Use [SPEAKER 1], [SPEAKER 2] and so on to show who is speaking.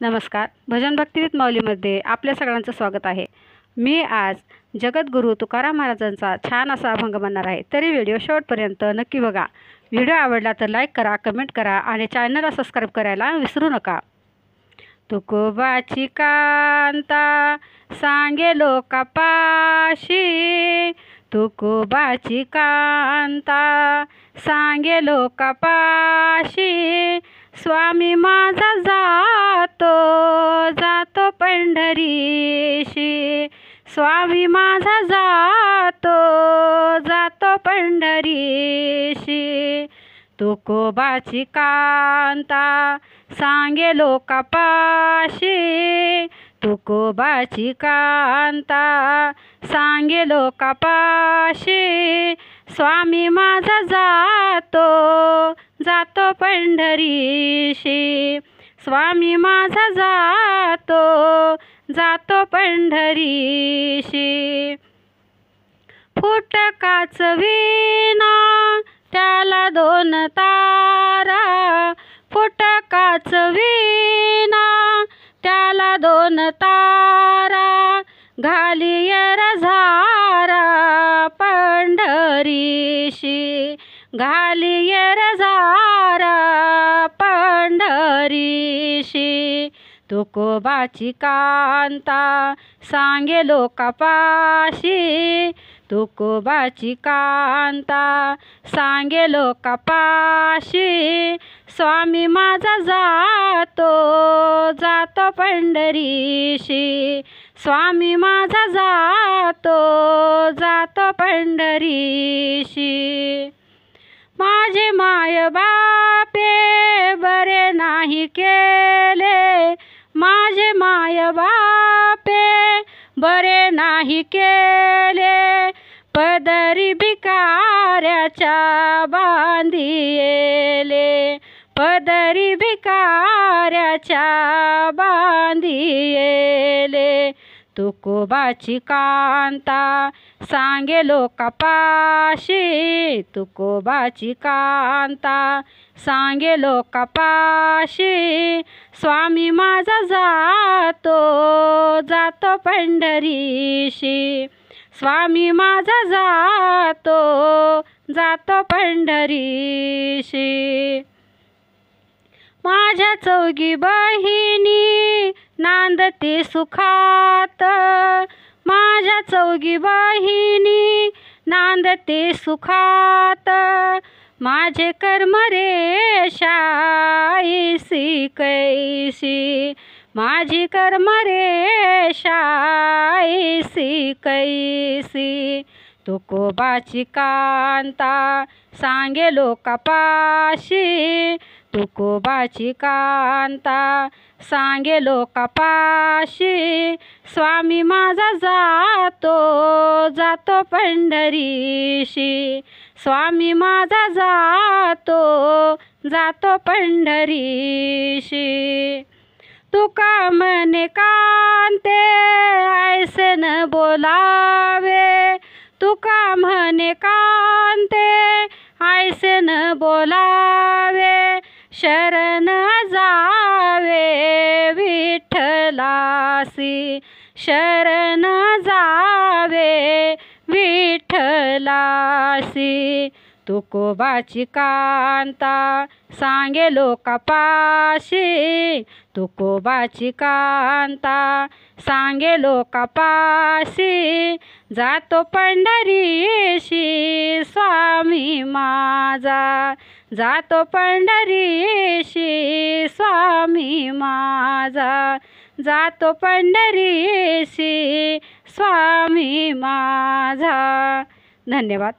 [SPEAKER 1] नमस्कार. भजन भक्तिगीत माऊलीमध्ये आपल्या सगळ्यांचं स्वागत आहे. मी आज जगद्गुरू तुकाराम महाराजांचा छान असा अभंग म्हणणार आहे. तरी व्हिडिओ शेवटपर्यंत नक्की बघा. व्हिडिओ आवडला तर लाईक करा, कमेंट करा आणि चॅनलला सबस्क्राईब करायला विसरू नका. तुकोबाची कांता सांगे लोकापाशी, तुकोबाची कांता सांगे लोकापाशी, स्वामी माझा जातो पंढरीशी, स्वामी माझा जातो पंढरीशी. तुकोबाची कांता सांगे लोकापाशी, तुकोबाची कांता सांगे लोकापाशी, स्वामी माझा जातो पंढरीशी, स्वामी माझा जातो पंढरीशी. फुटकाच वीणा त्याला दोन तारा, फुटकाच वीणा त्याला दोन तारा, घालियर झारा पंढरीशी, घालियर झारा पंढरीशी. तुकोबाची कांता सांगे लोकापाशी, तुकोबाची कांता सांगे लोकापाशी, स्वामी माझा जातो पंढरीशी, स्वामी माझा जातो पंढरीशी. माझे माय बापे बरे नाही केले, माझे माय बापे बरे नाही केले, पदरी भिकाऱ्याच्या बांधिले, पदरी भिकाऱ्याच्या बांधिले. तुकोबाची कांता सांगे लोकापाशी, तुकोबाची कांता सांगे लोकापाशी, स्वामी माझा जातो पंढरीशी, स्वामी माझा जातो पंढरीशी. माझ्या चौघी बहिणी नांदते सुखात, माझ्या चौघी बहिणी नांदते सुखात, माझे कर्म रेषा ऐसी कैसी, माझी कर्म रेषा ऐसी कैसी. तुकोबाची कांता सांगे लोकापाशी, तुकोबाची कांता सांगे लोकापाशी, स्वामी माझा जातो पंढरीशी, स्वामी माझा जातो पंढरीशी. तुका म्हणे कांते ऐसे न बोलावे, तुका म्हणे कांते ऐसे न बोलावे, शरण जावे विठ्ठलासी, शरण जावे विठ्ठलासी. तुकोबाची कांता सांगे लोकापाशी, तुकोबाची कांता सांगे लोकापाशी, जातो पंढरीशी स्वामी माझा, जातो पंढरीशी स्वामी माझा, जातो पंढरीशी स्वामी माझा. धन्यवाद.